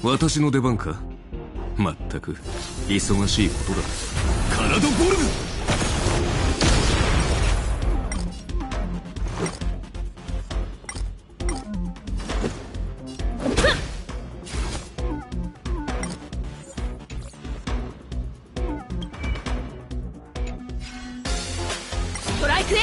私の出番か。まったく忙しいことだ。カラドボルグ。ストライクエア。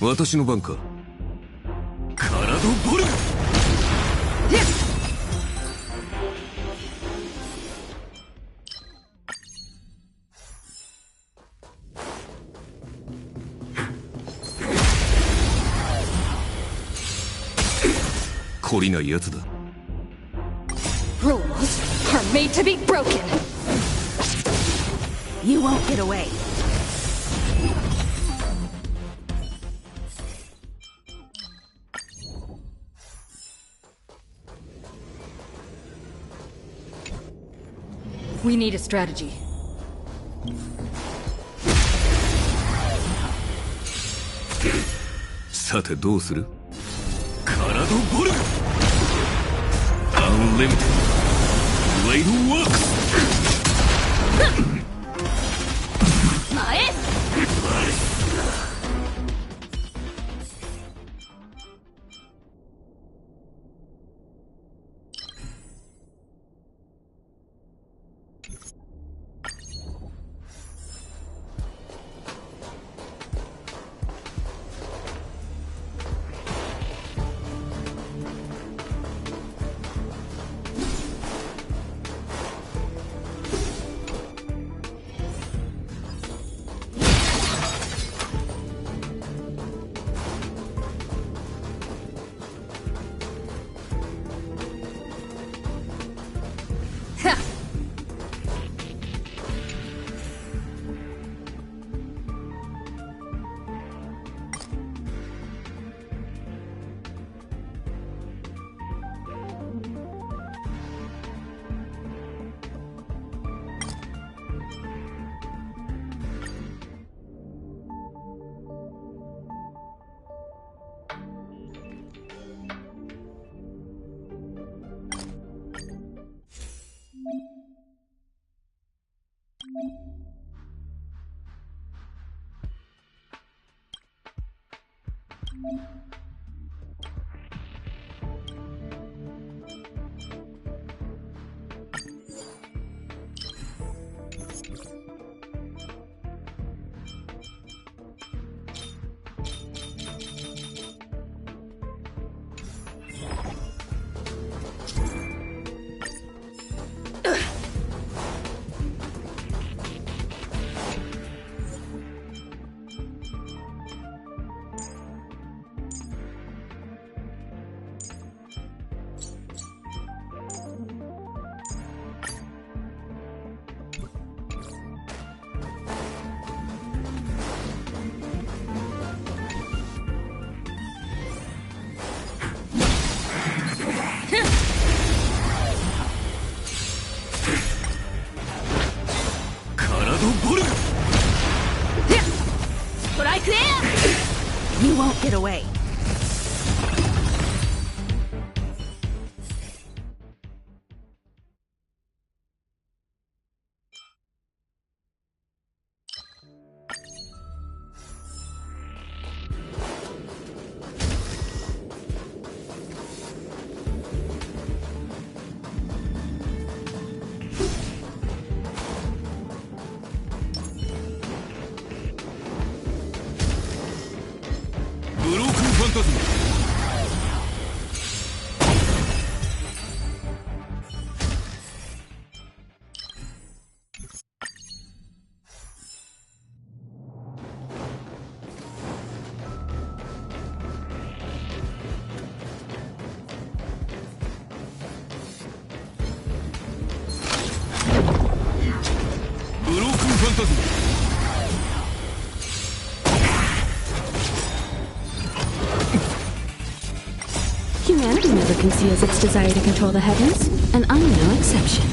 私の番か。カラドボルグ。懲りないやつだ。Rules are made to be broken. You won't get away. We need a strategy. さてどうする？カラドボルグ。アンリミテッドブレイドワークス。前。away. Humanity never conceals its desire to control the heavens, and I'm no exception.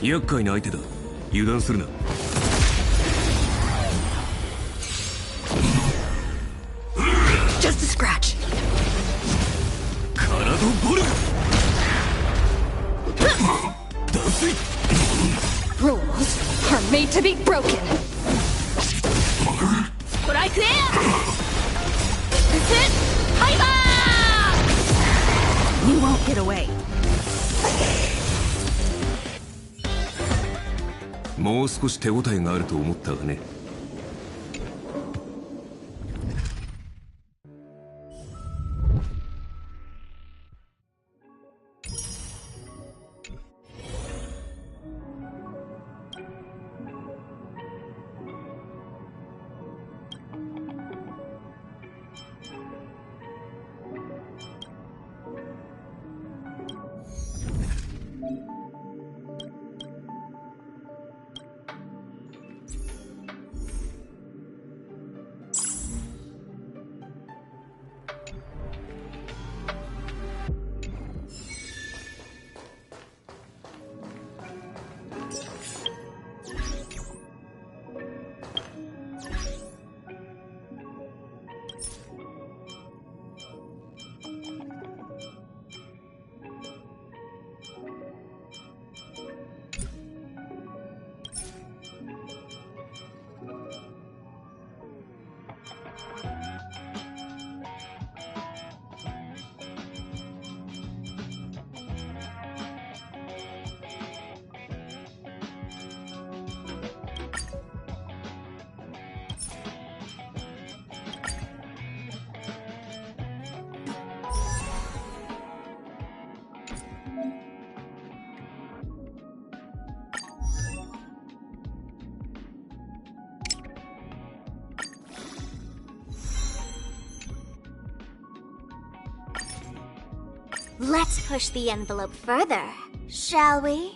厄介な相手だ。油断するな。Just a scratch. カラドボルグ。断水。Rules are made to be broken. Strike air. This is Hyper. You won't get away. もう少し手応えがあると思ったがね。Let's push the envelope further, shall we?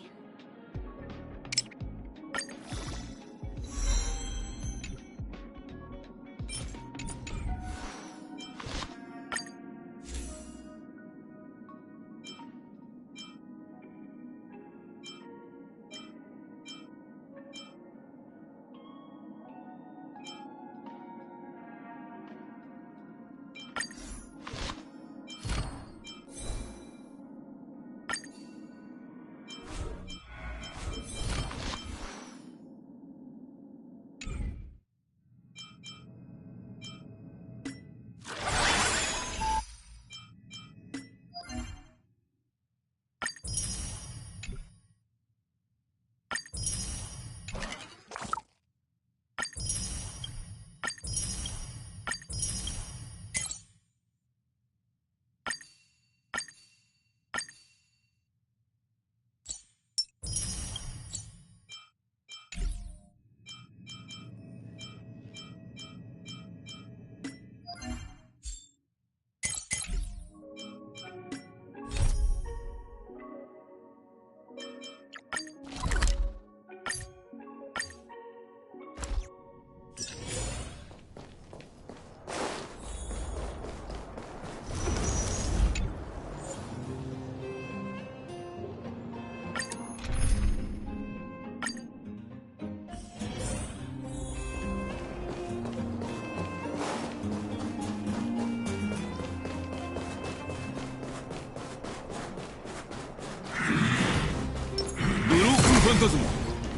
ァンタズム、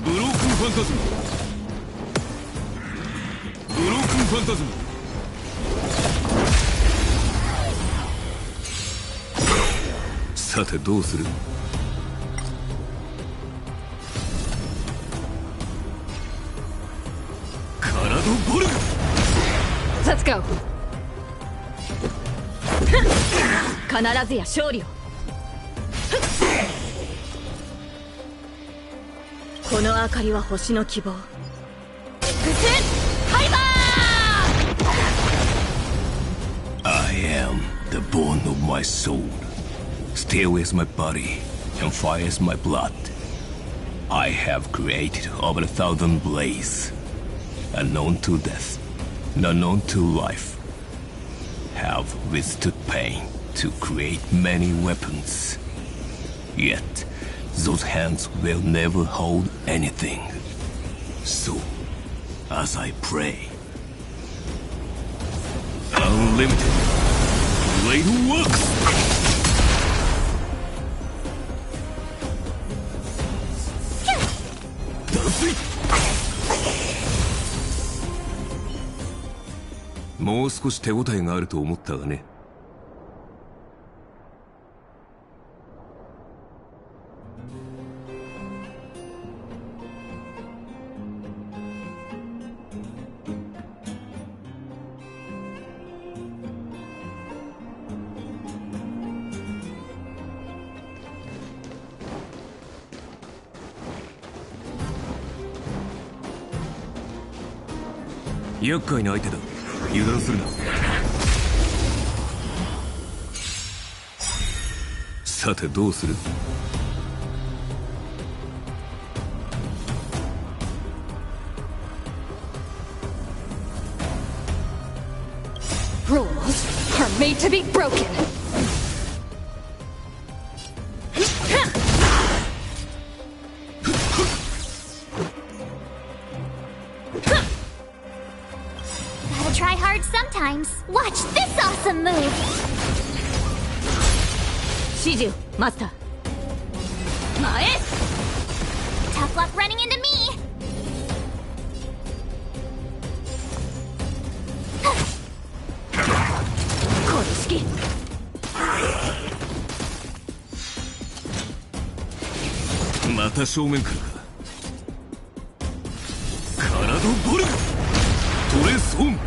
ブロークンファンタズム、ブロークンファンタズム。さてどうする？カラドボルグ。 Let's go! 必ずや勝利を。この明かりは星の希望。ファイバー I am the bone of my soul. Steel is my body, and fire is my blood. I have created over 1,000 blades, unknown to death, unknown to life. Have withstood pain to create many weapons. Yet, those hands will never hold anything. So, as I pray, unlimited blade works. もう少し手応えがあると思ったがね。厄介な相手だ。油断するな。さてどうする？ Rules are made to be broken. Gotta try hard sometimes. Watch this awesome move. 始終マスター。前。 Tough luck running into me. この式。また正面からか。カラドボルグトレースオン。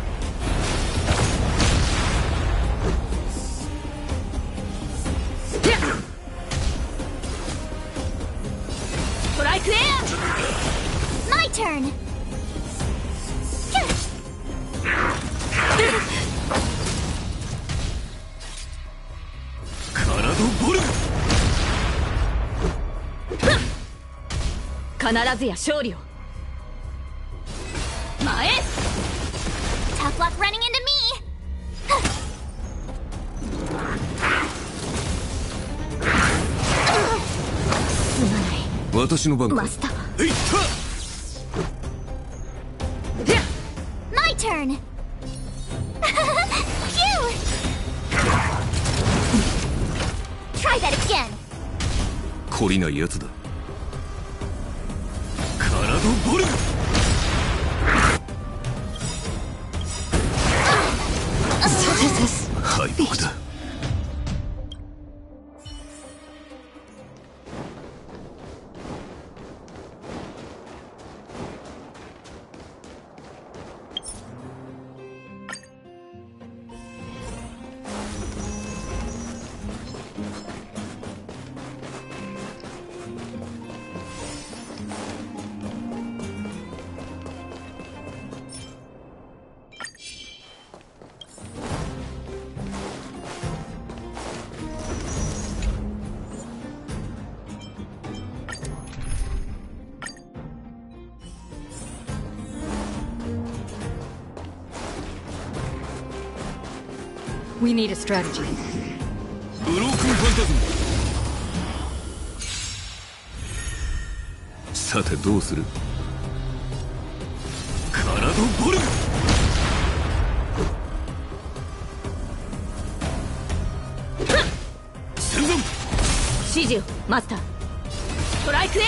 トライクエア。 My turn. カラドボルグ。必ずや勝利を。前。 Tough luck running into me. すまない私の番か。マスター。えいった。 My turn. Phew. Try that again. 懲りないやつだ。カラドボルグ。敗北だ。We need a strategy. ブロークンファンタズム。さてどうする？カラドボルグ。戦前。指示をマスター。トライクエア。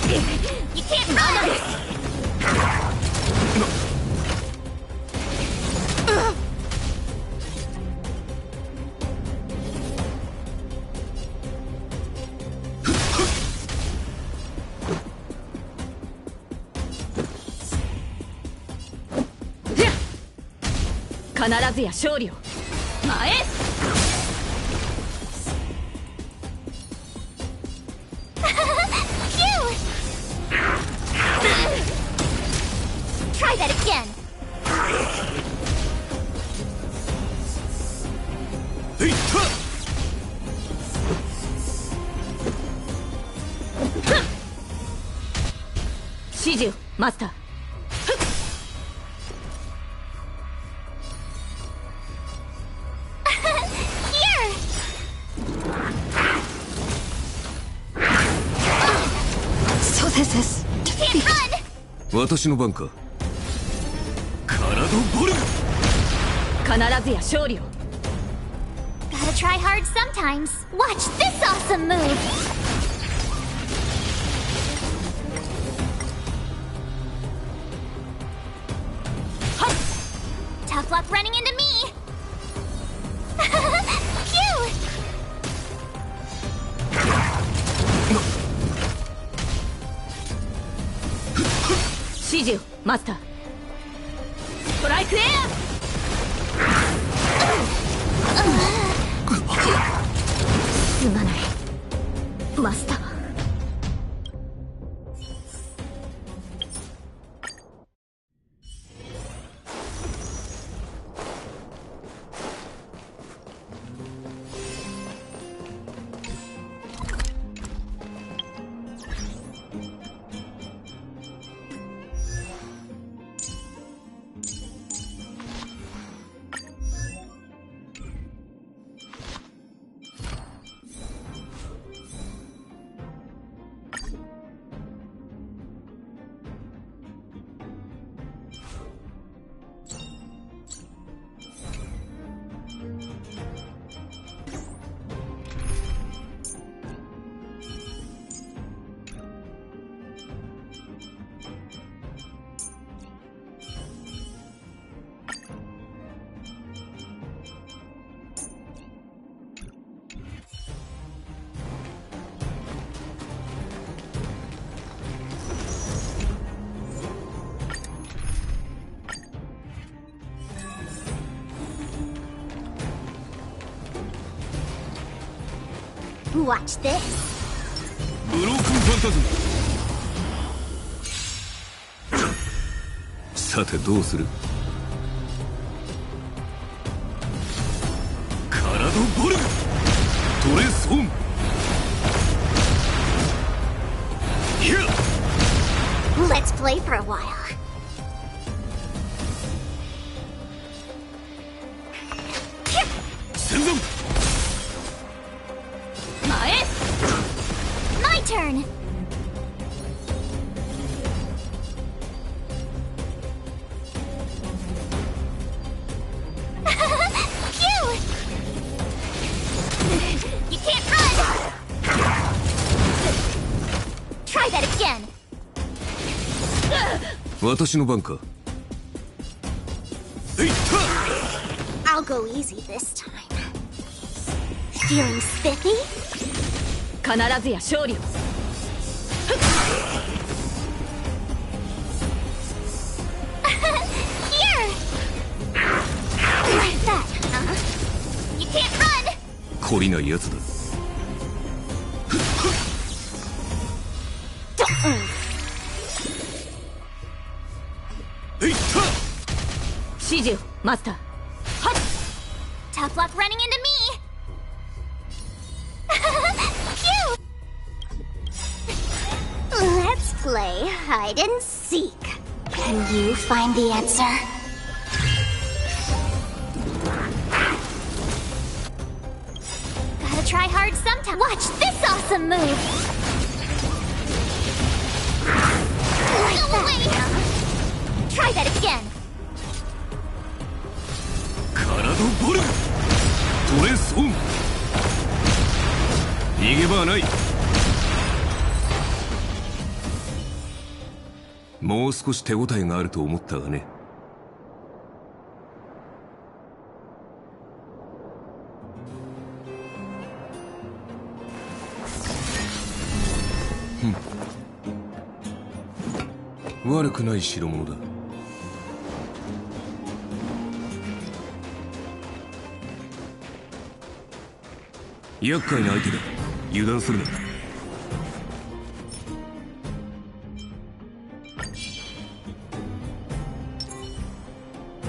You can't run! 必ずや勝利を。前へ。Try that again. えいった。指示をマスター。私の番か。カラドボル。必ずや勝利を。Gotta try hard sometimes. Watch this awesome move. Tough luck running into me. Phew. 指示をマスター。ストライクエア。すまないマスター。Watch this. ブロークンファンタズム。さてどうする。カラドボル。トレスオン。Let's play for a while. 戦前。My turn. Phew! You can't run. Try that again. 私の番か。えいった。I'll go easy this time. Feeling spiffy? 必ずや勝利を。Here! Like that, huh? You can't run! 懲りないやつだ。えいった。指示をマスター。Tough luck running into me! Phew! Let's play hide and seek. Can you find the answer? Gotta try hard sometime. Watch this awesome move! Like that. Try that again. カラドボル。トレスオン。逃げ場はない。もう少し手応えがあると思ったがね。悪くない代物だ。厄介な相手だ。油断するな。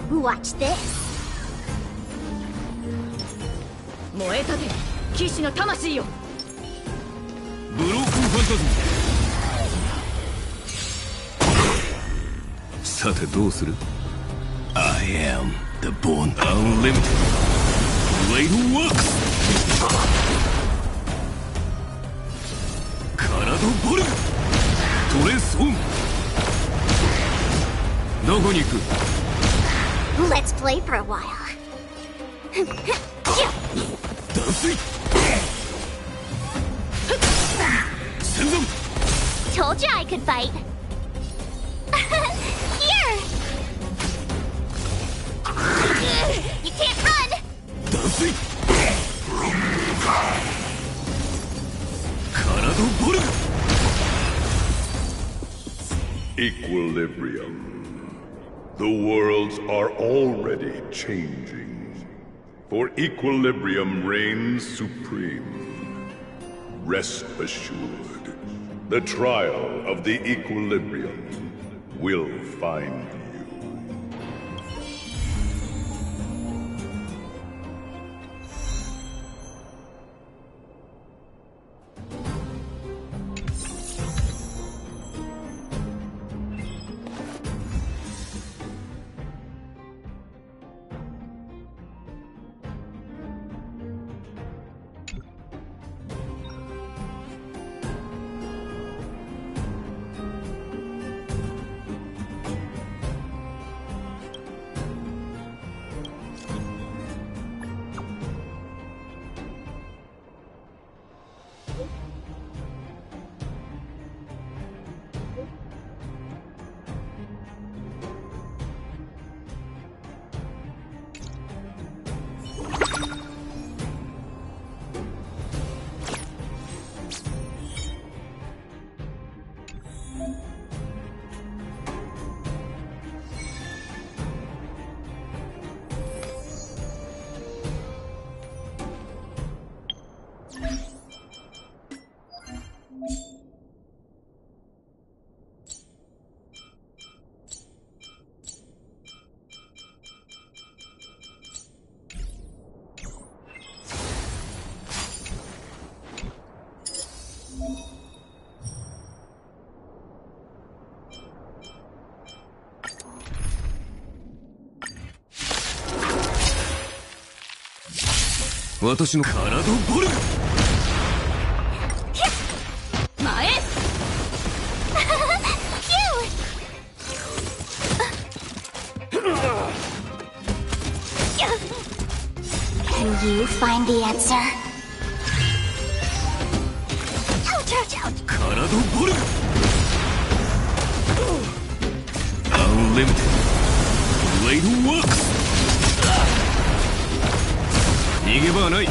Watch this. 燃えたて騎士の魂よ。ブロークンファンタズム。さてどうする？ I am the born unlimited blade works。 カラドボルトレースオン。どこに行く？ Let's play for a while. 断水。戦存。 Told you I could fight. Here. You can't run. 断水。カラドボルト。 Equilibrium. The worlds are already changing, for equilibrium reigns supreme. Rest assured, the trial of the equilibrium will find you. 私のカラドボルト。前。Can you find the answer? Ouch, ouch, ouch. カラドボルト。Unlimited blade works。 逃げ場はない。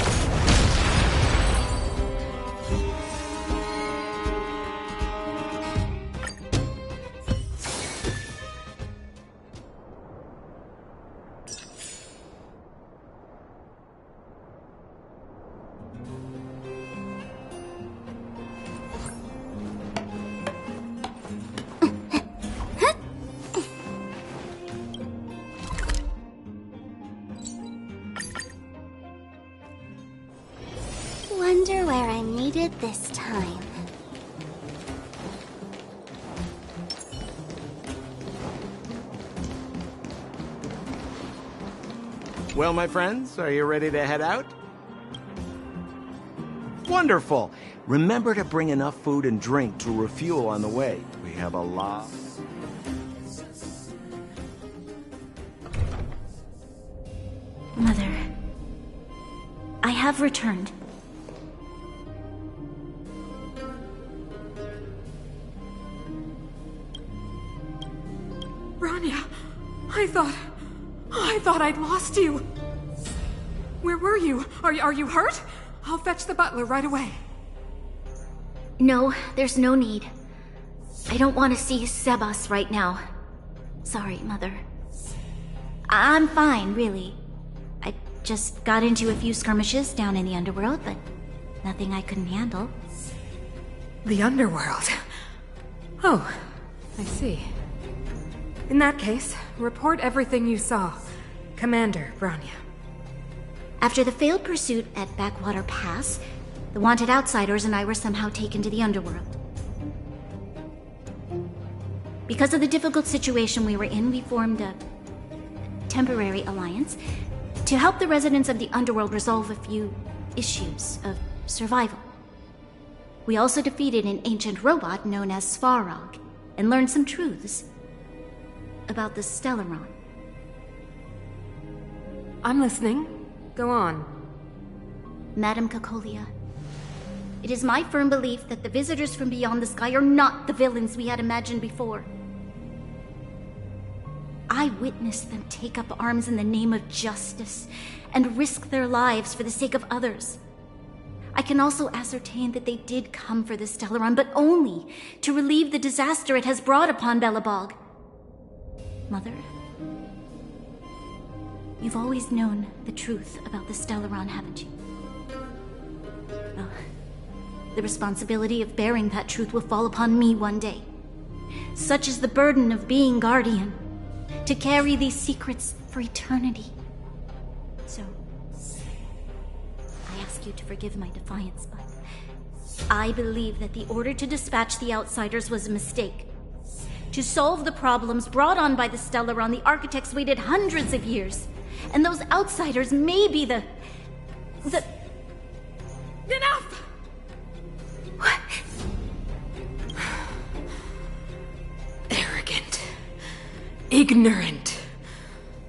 Wonder where I'm needed this time. Well, my friends, are you ready to head out? Wonderful! Remember to bring enough food and drink to refuel on the way. We have a lot. Mother, I have returned. Bronya, I thought I'd lost you. Where were you? Are you hurt? I'll fetch the butler right away. No, there's no need. I don't want to see Sebas right now. Sorry, Mother. I'm fine, really. I just got into a few skirmishes down in the underworld, but nothing I couldn't handle. The underworld? Oh, I see. In that case, report everything you saw. Commander Bronya. After the failed pursuit at Backwater Pass, the wanted outsiders and I were somehow taken to the underworld. Because of the difficult situation we were in, we formed a temporary alliance to help the residents of the underworld resolve a few issues of survival. We also defeated an ancient robot known as Svarog and learned some truths about the Stellaron. I'm listening. Go on. Madam Cacolia, it is my firm belief that the visitors from beyond the sky are not the villains we had imagined before. I witnessed them take up arms in the name of justice and risk their lives for the sake of others. I can also ascertain that they did come for the Stellaron, but only to relieve the disaster it has brought upon Belobog. Mother, you've always known the truth about the Stellaron, haven't you? Well, the responsibility of bearing that truth will fall upon me one day. Such is the burden of being Guardian, to carry these secrets for eternity. So, I ask you to forgive my defiance, but I believe that the order to dispatch the outsiders was a mistake. To solve the problems brought on by the Stellaron, the architects waited hundreds of years. And those outsiders may be the... Enough! What? Arrogant. Ignorant.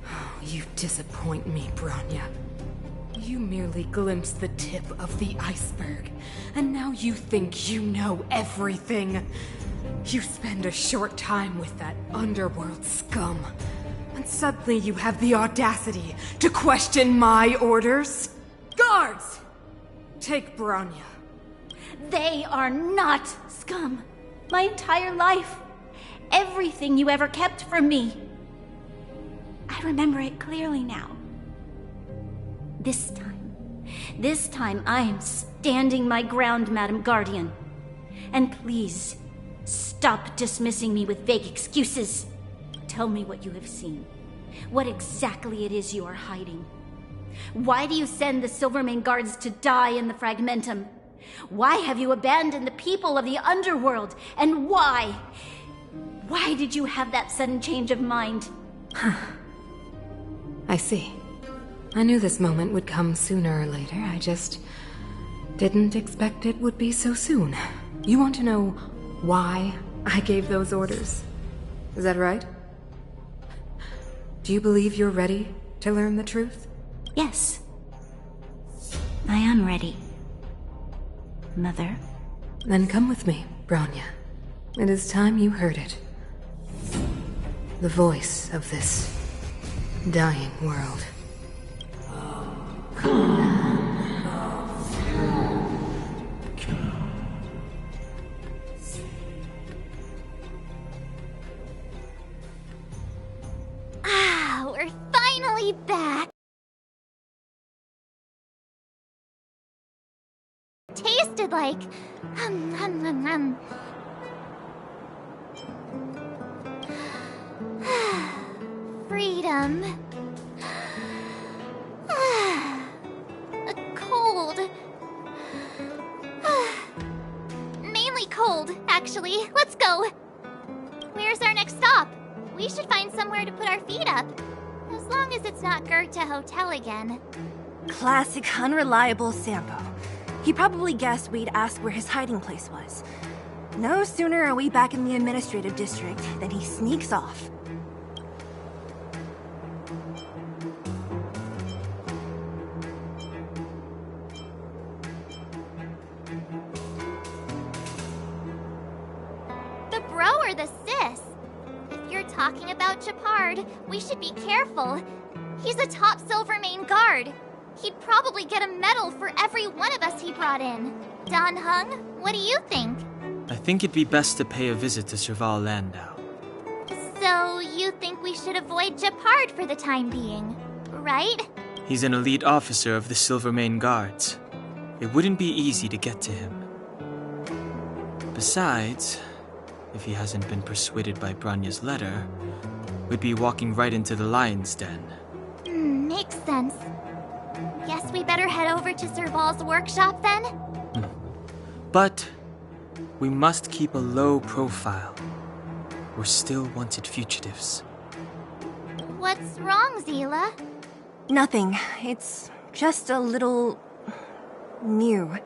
Oh, you disappoint me, Bronya. You merely glimpsed the tip of the iceberg, and now you think you know everything. You spend a short time with that underworld scum, and suddenly you have the audacity to question my orders? Guards! Take Bronya. They are not scum. My entire life. Everything you ever kept from me. I remember it clearly now. This time I am standing my ground, Madam Guardian. And please, stop dismissing me with vague excuses. Tell me what you have seen. What exactly it is you are hiding. Why do you send the Silvermane guards to die in the Fragmentum? Why have you abandoned the people of the underworld? And why? Why did you have that sudden change of mind? I see. I knew this moment would come sooner or later. I just didn't expect it would be so soon. You want to know why I gave those orders? Is that right? Do you believe you're ready to learn the truth? Yes. I am ready. Mother? Then come with me, Bronya. It is time you heard it. The voice of this dying world. We're finally back! Tasted like... Freedom. Cold. Mainly cold, actually. Let's go. Where's our next stop? We should find somewhere to put our feet up. As long as it's not Goethe Hotel again. Classic unreliable Sampo. He probably guessed we'd ask where his hiding place was. No sooner are we back in the administrative district than he sneaks off. The bro or the sis? If you're talking about Japard, we should be careful. He's a top Silvermane guard. He'd probably get a medal for every one of us he brought in. Dan Hung, what do you think? I think it'd be best to pay a visit to Serval Landau. So, you think we should avoid Japard for the time being, right? He's an elite officer of the Silvermane Guards. It wouldn't be easy to get to him. Besides, if he hasn't been persuaded by Branya's letter, we'd be walking right into the lion's den. Makes sense. Guess we better head over to Serval's workshop then? But we must keep a low profile. We're still wanted fugitives. What's wrong, Zila? Nothing. It's just a little... new.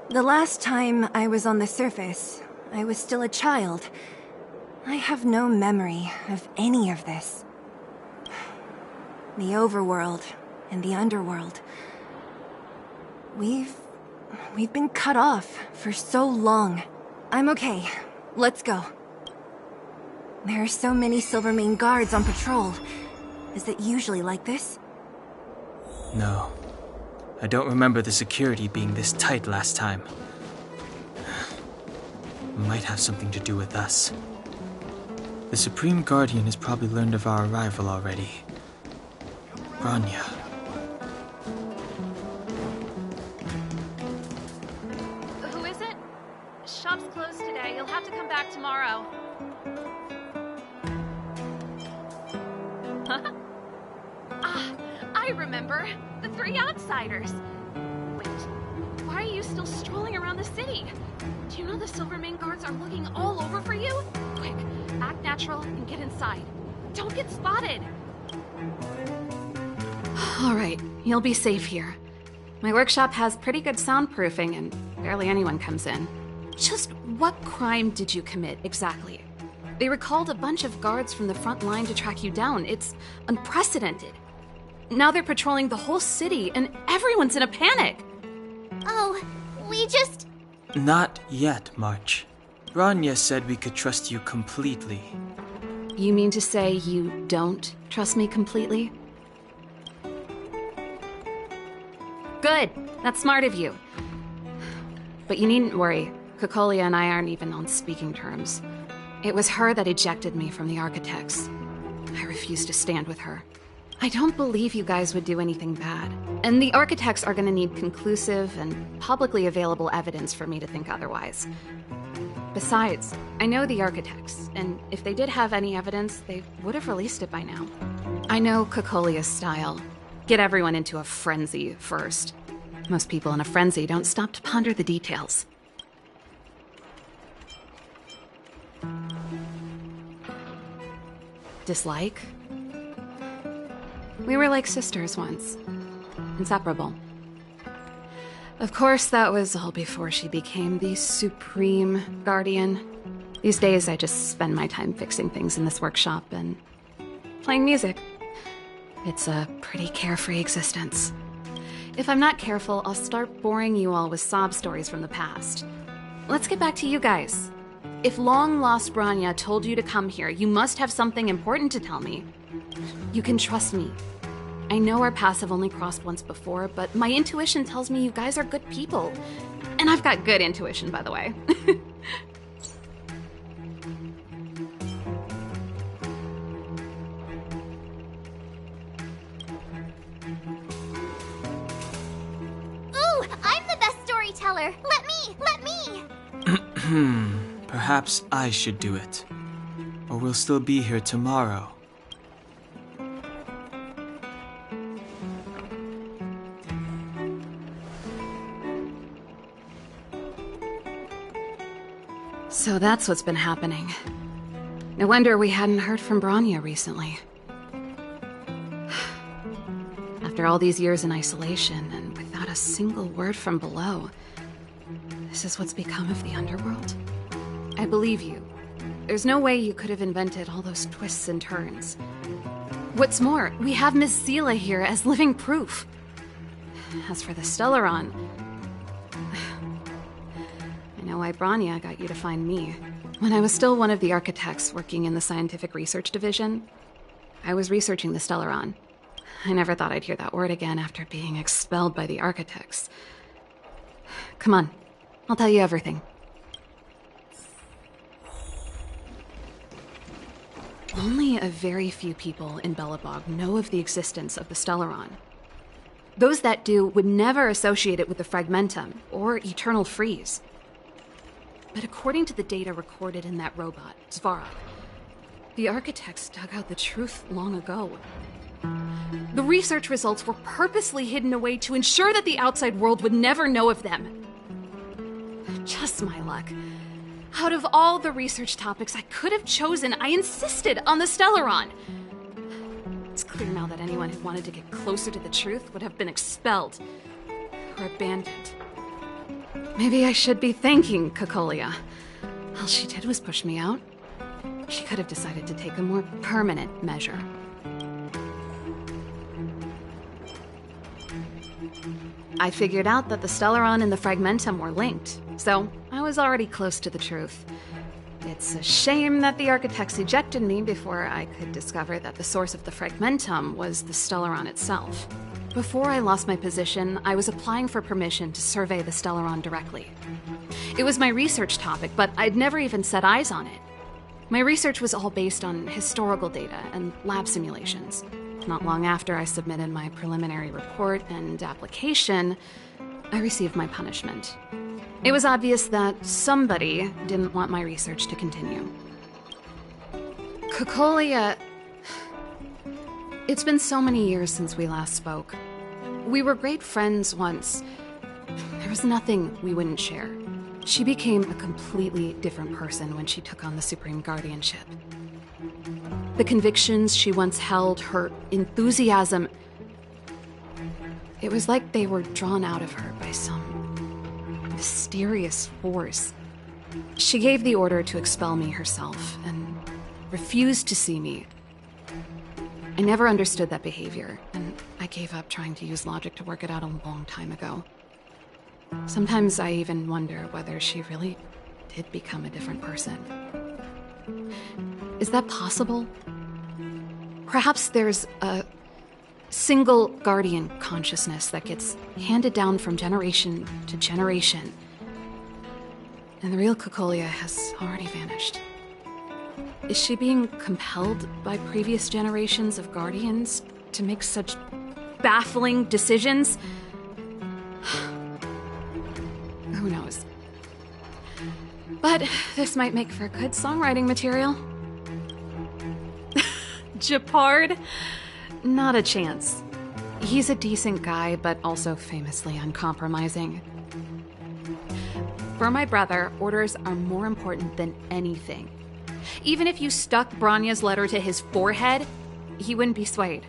The last time I was on the surface, I was still a child. I have no memory of any of this. The overworld and the underworld. We've been cut off for so long. I'm okay. Let's go. There are so many Silvermane guards on patrol. Is it usually like this? No. I don't remember the security being this tight last time. Might have something to do with us. The Supreme Guardian has probably learned of our arrival already. Branya. Who is it? Shop's closed today. You'll have to come back tomorrow. I remember. The three outsiders. Wait, why are you still strolling around the city? Do you know the Silvermane guards are looking all over for you? Quick, act natural and get inside. Don't get spotted. Alright, you'll be safe here. My workshop has pretty good soundproofing and barely anyone comes in. Just what crime did you commit, exactly? They recalled a bunch of guards from the front line to track you down. It's unprecedented. Now they're patrolling the whole city and everyone's in a panic. Oh, we just... Not yet, March. Branya said we could trust you completely. You mean to say you don't trust me completely? Good. That's smart of you. But you needn't worry. Kokolia and I aren't even on speaking terms. It was her that ejected me from the Architects. I refuse to stand with her. I don't believe you guys would do anything bad. And the Architects are gonna need conclusive and publicly available evidence for me to think otherwise. Besides, I know the Architects, and if they did have any evidence, they would have released it by now. I know Kokolia's style. Get everyone into a frenzy first. Most people in a frenzy don't stop to ponder the details. Dislike? We were like sisters once. Inseparable. Of course, that was all before she became the Supreme Guardian. These days, I just spend my time fixing things in this workshop and playing music. It's a pretty carefree existence. If I'm not careful, I'll start boring you all with sob stories from the past. Let's get back to you guys. If long-lost Branya told you to come here, you must have something important to tell me. You can trust me. I know our paths have only crossed once before, but my intuition tells me you guys are good people. And I've got good intuition, by the way. Ooh, I'm the best storyteller. Let me. Perhaps I should do it. Or we'll still be here tomorrow. So that's what's been happening. No wonder we hadn't heard from Branya recently. After all these years in isolation and without a single word from below, this is what's become of the underworld? I believe you. There's no way you could have invented all those twists and turns. What's more, we have Miss Zila here as living proof. As for the Stellaron, I know why Branya got you to find me. When I was still one of the architects working in the scientific research division, I was researching the Stellaron. I never thought I'd hear that word again after being expelled by the architects. Come on, I'll tell you everything. Only a very few people in Belobog know of the existence of the Stellaron. Those that do would never associate it with the Fragmentum or Eternal Freeze. But according to the data recorded in that robot, Svarog, the architects dug out the truth long ago. The research results were purposely hidden away to ensure that the outside world would never know of them. Just my luck. Out of all the research topics I could have chosen, I insisted on the Stellaron. It's clear now that anyone who wanted to get closer to the truth would have been expelled or abandoned. Maybe I should be thanking Cocolia. All she did was push me out. She could have decided to take a more permanent measure. I figured out that the Stellaron and the Fragmentum were linked, so I was already close to the truth. It's a shame that the architects ejected me before I could discover that the source of the Fragmentum was the Stellaron itself. Before I lost my position, I was applying for permission to survey the Stellaron directly. It was my research topic, but I'd never even set eyes on it. My research was all based on historical data and lab simulations. Not long after I submitted my preliminary report and application, I received my punishment. It was obvious that somebody didn't want my research to continue. Cocolia... It's been so many years since we last spoke. We were great friends once. There was nothing we wouldn't share. She became a completely different person when she took on the Supreme Guardianship. The convictions she once held, her enthusiasm, it was like they were drawn out of her by some mysterious force. She gave the order to expel me herself and refused to see me. I never understood that behavior, and I gave up trying to use logic to work it out a long time ago. Sometimes I even wonder whether she really did become a different person. Is that possible? Perhaps there's a single guardian consciousness that gets handed down from generation to generation, and the real Cocolia has already vanished. Is she being compelled by previous generations of guardians to make such baffling decisions? Who knows? But this might make for good songwriting material. Japard? Not a chance. He's a decent guy, but also famously uncompromising. For my brother, orders are more important than anything. Even if you stuck Bronya's letter to his forehead, he wouldn't be swayed.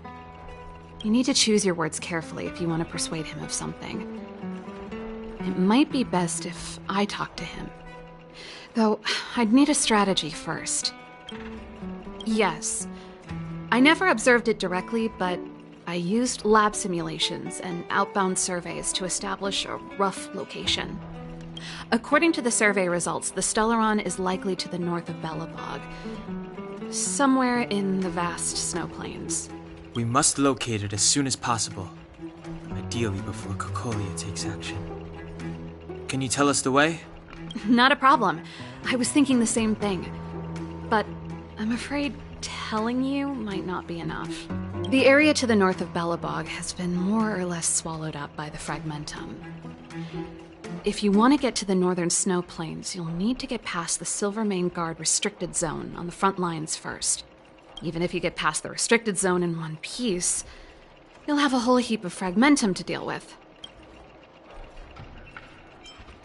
You need to choose your words carefully if you want to persuade him of something. It might be best if I talk to him. Though, I'd need a strategy first. Yes. I never observed it directly, but I used lab simulations and outbound surveys to establish a rough location. According to the survey results, the Stellaron is likely to the north of Belobog, somewhere in the vast snow plains. We must locate it as soon as possible, ideally before Cocolia takes action. Can you tell us the way? Not a problem. I was thinking the same thing. But I'm afraid telling you might not be enough. The area to the north of Belobog has been more or less swallowed up by the Fragmentum. If you want to get to the northern snow plains, you'll need to get past the Silvermane Guard restricted zone on the front lines first. Even if you get past the restricted zone in one piece, you'll have a whole heap of Fragmentum to deal with.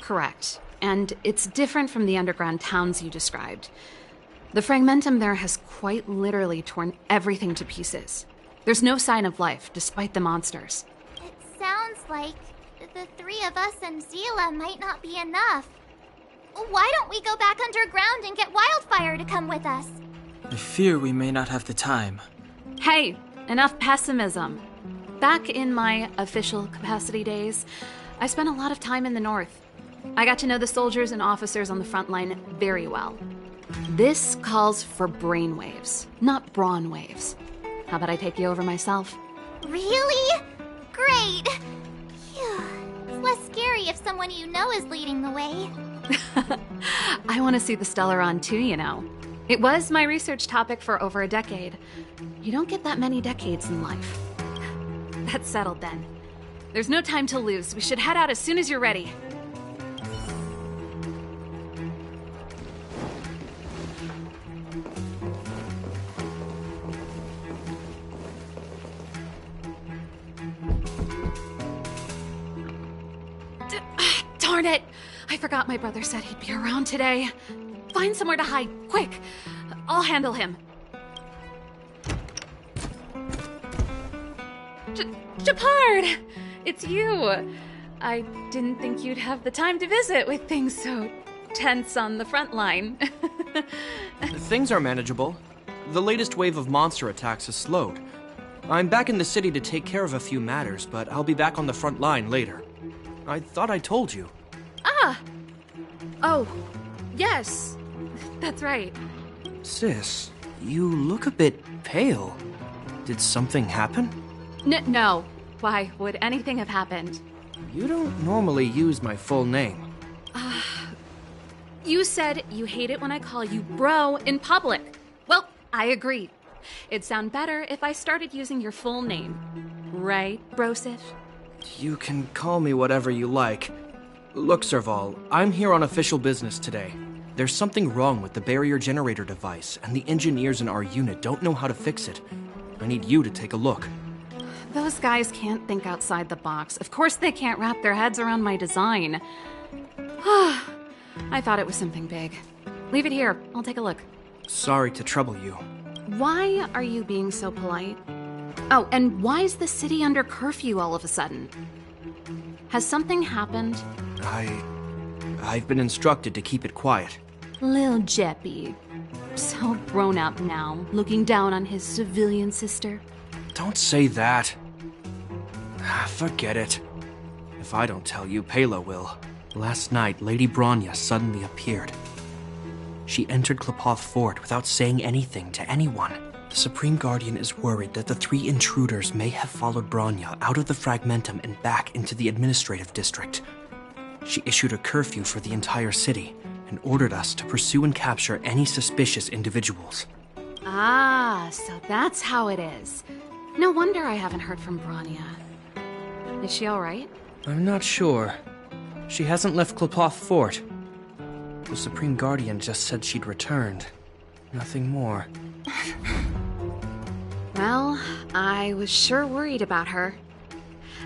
Correct. And it's different from the underground towns you described. The Fragmentum there has quite literally torn everything to pieces. There's no sign of life, despite the monsters. It sounds like the three of us and Zila might not be enough. Why don't we go back underground and get Wildfire to come with us? I fear we may not have the time. Hey, enough pessimism. Back in my official capacity days, I spent a lot of time in the north. I got to know the soldiers and officers on the front line very well. This calls for brainwaves, not brawn waves. How about I take you over myself? Really? Great. Phew. It's less scary if someone you know is leading the way. I want to see the Stellaron too, you know. It was my research topic for over a decade. You don't get that many decades in life. That's settled then. There's no time to lose. We should head out as soon as you're ready. Darn it! I forgot my brother said he'd be around today. Find somewhere to hide, quick! I'll handle him. Japard! It's you! I didn't think you'd have the time to visit with things so tense on the front line. Things are manageable. The latest wave of monster attacks has slowed. I'm back in the city to take care of a few matters, but I'll be back on the front line later. I thought I told you. Ah! Oh, yes. That's right. Sis, you look a bit pale. Did something happen? No. Why would anything have happened? You don't normally use my full name. You said you hate it when I call you bro in public. Well, I agree. It'd sound better if I started using your full name. Right, Brosif? You can call me whatever you like. Look, Serval, I'm here on official business today. There's something wrong with the barrier generator device, and the engineers in our unit don't know how to fix it. I need you to take a look. Those guys can't think outside the box. Of course they can't wrap their heads around my design. I thought it was something big. Leave it here. I'll take a look. Sorry to trouble you. Why are you being so polite? Oh, and why is the city under curfew all of a sudden? Has something happened? I've been instructed to keep it quiet. Lil Jeppy. So grown up now, looking down on his civilian sister. Don't say that. Forget it. If I don't tell you, Pela will. Last night, Lady Bronya suddenly appeared. She entered Klepoth Fort without saying anything to anyone. The Supreme Guardian is worried that the 3 intruders may have followed Bronya out of the Fragmentum and back into the administrative district. She issued a curfew for the entire city and ordered us to pursue and capture any suspicious individuals. Ah, so that's how it is. No wonder I haven't heard from Bronya. Is she all right? I'm not sure. She hasn't left Klepoth Fort. The Supreme Guardian just said she'd returned. Nothing more. Well, I was sure worried about her.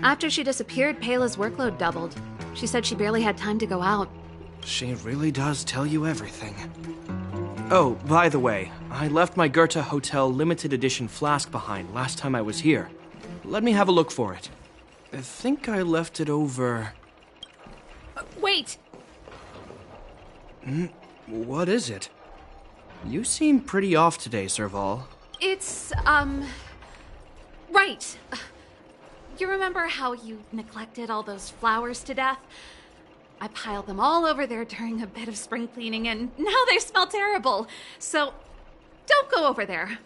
After she disappeared, Pela's workload doubled. She said she barely had time to go out. She really does tell you everything. Oh, by the way, I left my Goethe Hotel limited edition flask behind last time I was here. Let me have a look for it. I think I left it over... Wait! What is it? You seem pretty off today, Serval. It's, right. You remember how you neglected all those flowers to death? I piled them all over there during a bit of spring cleaning, and now they smell terrible. So, don't go over there.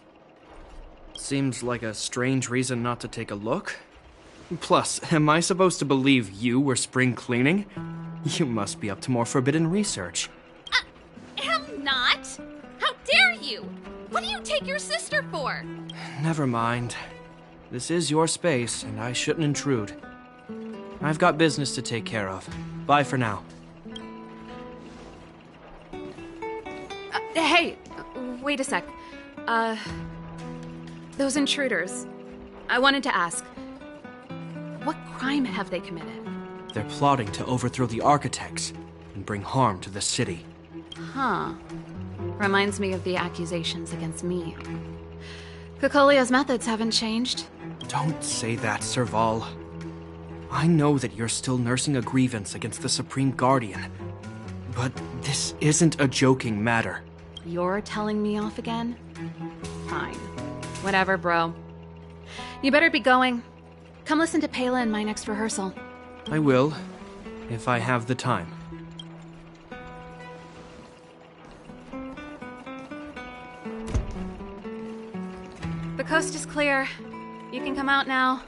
Seems like a strange reason not to take a look. Plus, am I supposed to believe you were spring cleaning? You must be up to more forbidden research. Am not. How dare you? What do you take your sister for? Never mind. This is your space, and I shouldn't intrude. I've got business to take care of. Bye for now. Hey, wait a sec. Those intruders. I wanted to ask, what crime have they committed? They're plotting to overthrow the architects and bring harm to the city. Huh. Reminds me of the accusations against me. Cocolia's methods haven't changed. Don't say that, Serval. I know that you're still nursing a grievance against the Supreme Guardian, but this isn't a joking matter. You're telling me off again? Fine. Whatever, bro. You better be going. Come listen to Pela in my next rehearsal. I will, if I have the time. The coast is clear. You can come out now.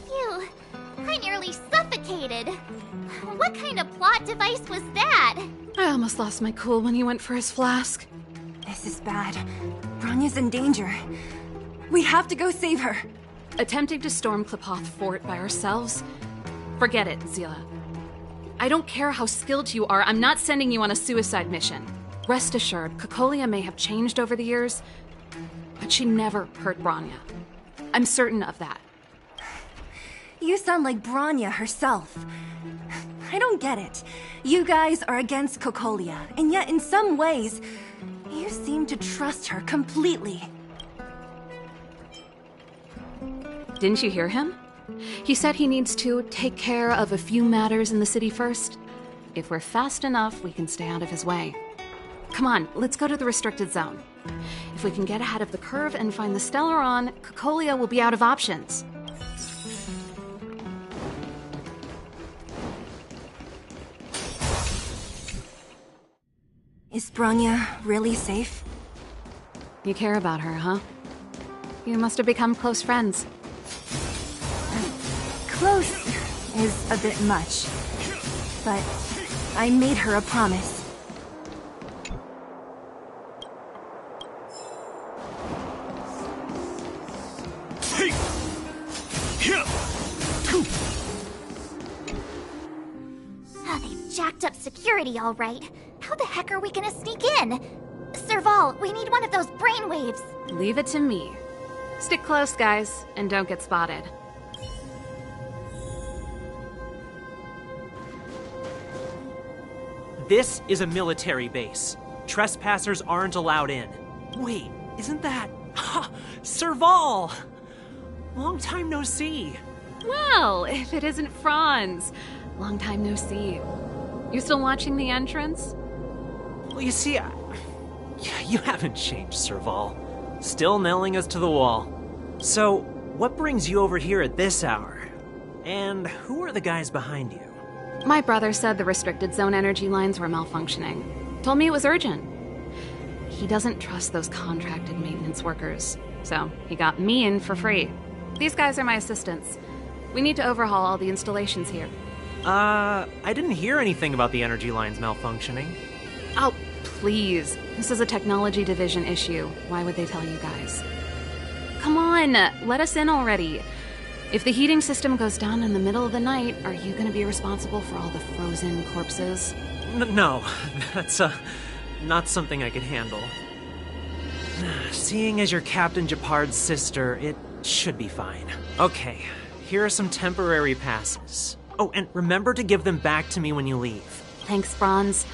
Phew, I nearly suffocated. What kind of plot device was that? I almost lost my cool when he went for his flask. This is bad. Bronya's in danger. We have to go save her. Attempting to storm Klepoth Fort by ourselves? Forget it, Zila. I don't care how skilled you are, I'm not sending you on a suicide mission. Rest assured, Cocolia may have changed over the years, but she never hurt Bronya. I'm certain of that. You sound like Bronya herself. I don't get it. You guys are against Cocolia, and yet in some ways, you seem to trust her completely. Didn't you hear him? He said he needs to take care of a few matters in the city first. If we're fast enough, we can stay out of his way. Come on, let's go to the restricted zone. If we can get ahead of the curve and find the Stellaron, Cocolia will be out of options. Is Bronya really safe? You care about her, huh? You must have become close friends. Close is a bit much, but I made her a promise. They've jacked up security, all right. How the heck are we gonna sneak in? Serval, we need one of those brainwaves. Leave it to me. Stick close, guys, and don't get spotted. This is a military base. Trespassers aren't allowed in. Wait, isn't that... Serval! Long time no see. Well, if it isn't Franz. Long time no see. You still watching the entrance? Well, you see, you haven't changed, Serval. Still nailing us to the wall. So, what brings you over here at this hour? And who are the guys behind you? My brother said the restricted zone energy lines were malfunctioning. Told me it was urgent. He doesn't trust those contracted maintenance workers, so he got me in for free. These guys are my assistants. We need to overhaul all the installations here. I didn't hear anything about the energy lines malfunctioning. Oh, please. This is a technology division issue. Why would they tell you guys? Come on, let us in already. If the heating system goes down in the middle of the night, are you going to be responsible for all the frozen corpses? No, that's, not something I could handle. Seeing as you're Captain Japard's sister, it should be fine. Okay, here are some temporary passes. Oh, and remember to give them back to me when you leave. Thanks, Franz.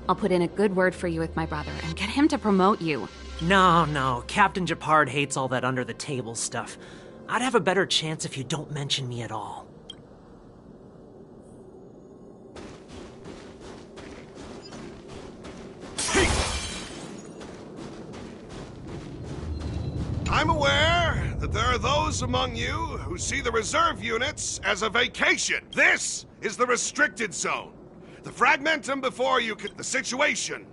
I'll put in a good word for you with my brother and get him to promote you. No, Captain Japard hates all that under-the-table stuff. I'd have a better chance if you don't mention me at all. I'm aware that there are those among you who see the reserve units as a vacation. This is the restricted zone. The fragmentum before you, the situation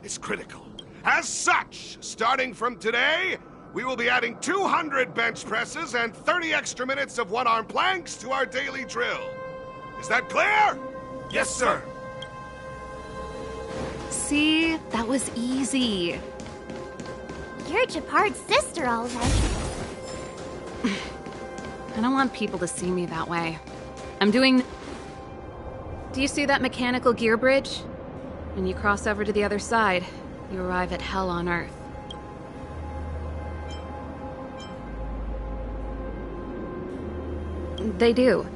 is critical. As such, starting from today, we will be adding 200 bench presses and 30 extra minutes of one-arm planks to our daily drill. Is that clear? Yes, sir. See? That was easy. You're Japard's sister, all right. I don't want people to see me that way. I'm doing... Do you see that mechanical gear bridge? When you cross over to the other side, you arrive at Hell on Earth. They do.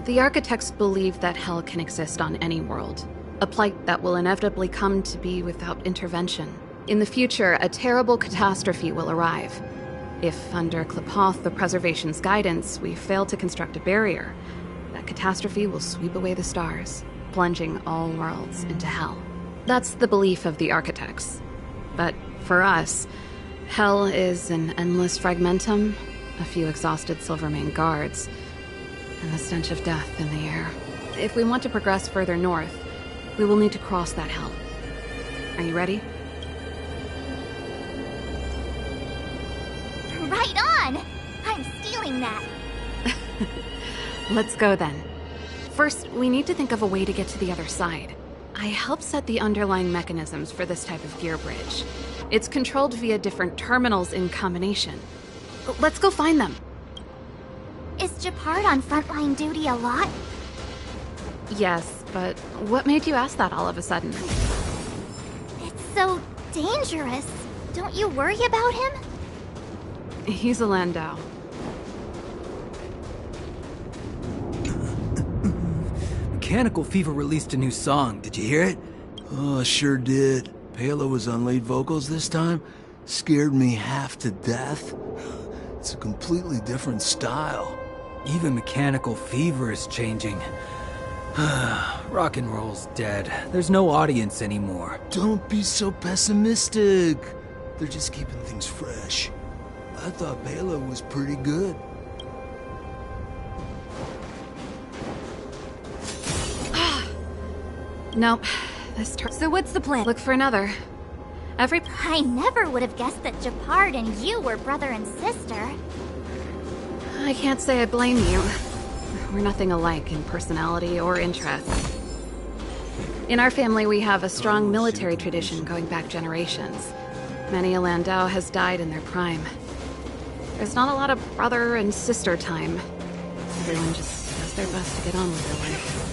The architects believe that Hell can exist on any world. A plight that will inevitably come to be without intervention. In the future, a terrible catastrophe will arrive. If, under Klepoth, the Preservation's guidance, we fail to construct a barrier, that catastrophe will sweep away the stars, plunging all worlds into Hell. That's the belief of the architects. But for us, Hell is an endless fragmentum, a few exhausted Silvermane guards, and the stench of death in the air. If we want to progress further north, We will need to cross that hill. Are you ready? Right on! I'm stealing that. Let's go then. First, we need to think of a way to get to the other side. I helped set the underlying mechanisms for this type of gear bridge. It's controlled via different terminals in combination. Let's go find them. Is Gepard on frontline duty a lot? Yes, but what made you ask that all of a sudden? It's so dangerous. Don't you worry about him? He's a Landau. Mechanical Fever released a new song. Did you hear it? Oh, I sure did. Palo was on lead vocals this time. Scared me half to death. It's a completely different style. Even Mechanical Fever is changing. Rock and roll's dead. There's no audience anymore. Don't be so pessimistic. They're just keeping things fresh. I thought Palo was pretty good. Nope. So what's the plan? Look for another. I never would have guessed that Gepard and you were brother and sister. I can't say I blame you. We're nothing alike in personality or interests. In our family, we have a strong military tradition going back generations. Many a Landau has died in their prime. There's not a lot of brother and sister time. Everyone just does their best to get on with their life.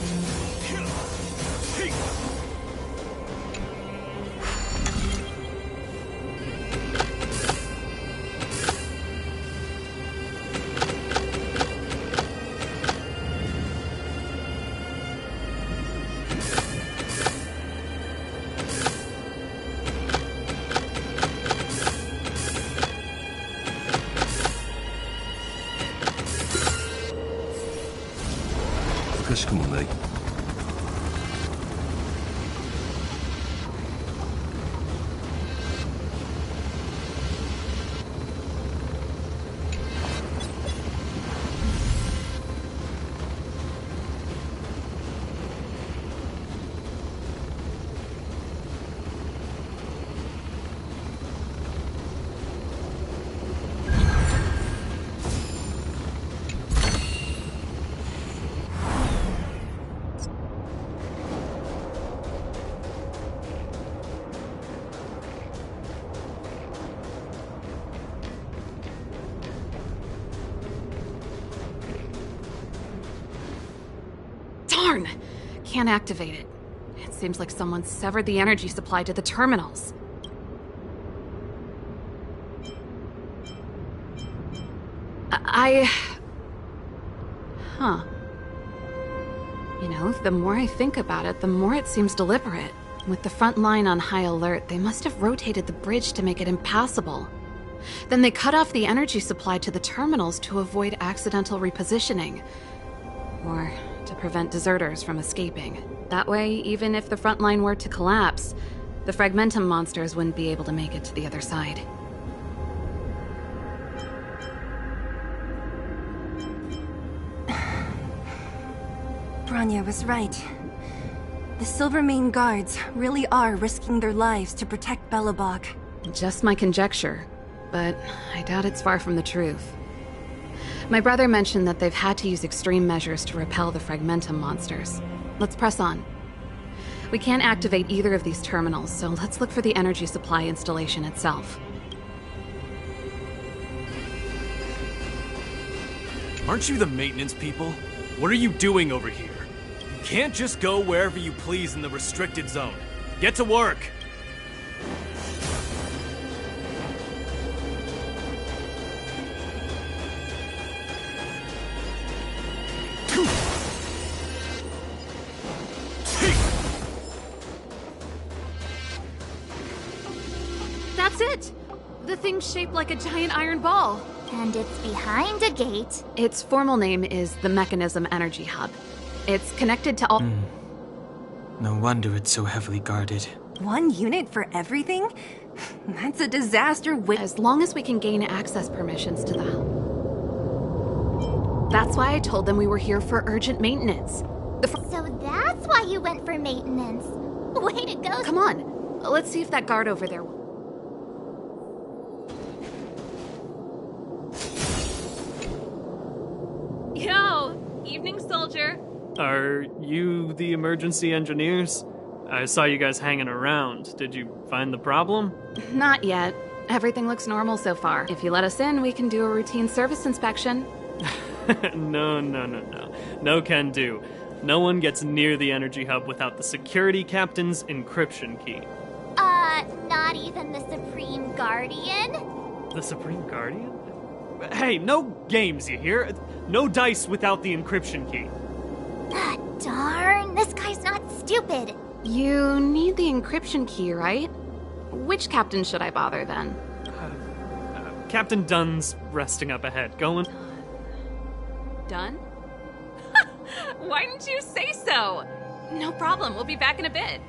Darn! Can't activate it. It seems like someone severed the energy supply to the terminals. Huh. You know, the more I think about it, the more it seems deliberate. With the front line on high alert, they must have rotated the bridge to make it impassable. Then they cut off the energy supply to the terminals to avoid accidental repositioning. Or to prevent deserters from escaping. That way, even if the front line were to collapse, the Fragmentum monsters wouldn't be able to make it to the other side. Bronya was right. The Silvermane guards really are risking their lives to protect Belobog. Just my conjecture, but I doubt it's far from the truth. My brother mentioned that they've had to use extreme measures to repel the Fragmentum monsters. Let's press on. We can't activate either of these terminals, so let's look for the energy supply installation itself. Aren't you the maintenance people? What are you doing over here? You can't just go wherever you please in the restricted zone. Get to work! That's it! The thing's shaped like a giant iron ball. And it's behind a gate. Its formal name is the Mechanism Energy Hub. It's connected to all... No wonder it's so heavily guarded. One unit for everything? That's a disaster as long as we can gain access permissions to the hub. That's why I told them we were here for urgent maintenance. So that's that's why you went for maintenance. Way to go. Come on. Let's see if that guard over there... Yo! Evening, soldier. Are you the emergency engineers? I saw you guys hanging around. Did you find the problem? Not yet. Everything looks normal so far. If you let us in, we can do a routine service inspection. No. No can do. No one gets near the energy hub without the security captain's encryption key. Not even the Supreme Guardian? The Supreme Guardian? Hey, no games, you hear? No dice without the encryption key. Darn, this guy's not stupid. You need the encryption key, right? Which captain should I bother then? Captain Dunn's resting up ahead. Going? Done? Why didn't you say so? No problem, we'll be back in a bit.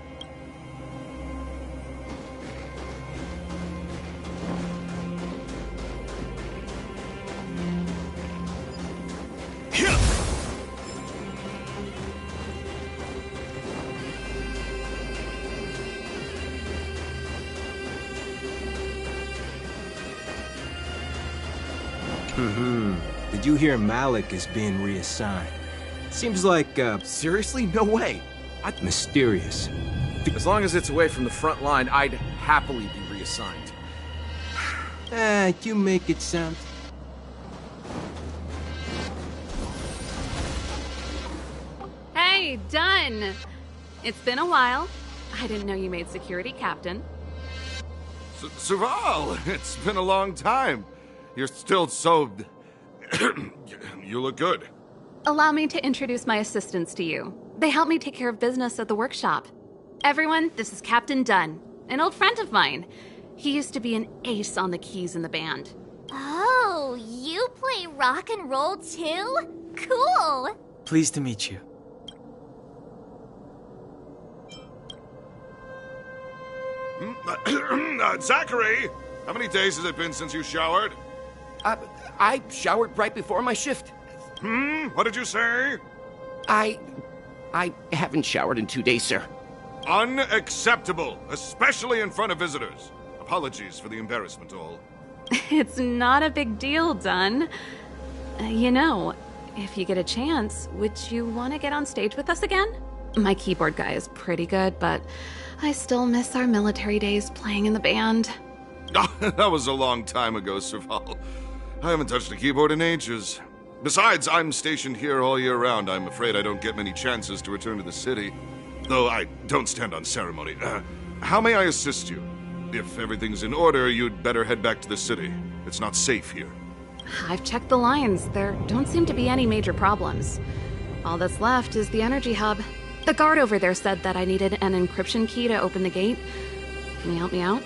Did you hear Malik is being reassigned? Seems like, Seriously? No way. Mysterious. As long as it's away from the front line, I'd happily be reassigned. You make it sound... Hey, Dunn! It's been a while. I didn't know you made security captain. Serval, it's been a long time. You're still so... You look good. Allow me to introduce my assistants to you. They help me take care of business at the workshop. Everyone, this is Captain Dunn, an old friend of mine. He used to be an ace on the keys in the band. Oh, you play rock and roll too? Cool! Pleased to meet you. Zachary, how many days has it been since you showered? I showered right before my shift. What did you say? I haven't showered in 2 days, sir. Unacceptable, especially in front of visitors. Apologies for the embarrassment, all. It's not a big deal, Dunn. You know, if you get a chance, would you want to get on stage with us again? My keyboard guy is pretty good, but I still miss our military days playing in the band. That was a long time ago, Serval. I haven't touched a keyboard in ages. Besides, I'm stationed here all year round. I'm afraid I don't get many chances to return to the city. Though I don't stand on ceremony. How may I assist you? If everything's in order, you'd better head back to the city. It's not safe here. I've checked the lines. There don't seem to be any major problems. All that's left is the energy hub. The guard over there said that I needed an encryption key to open the gate. Can you help me out?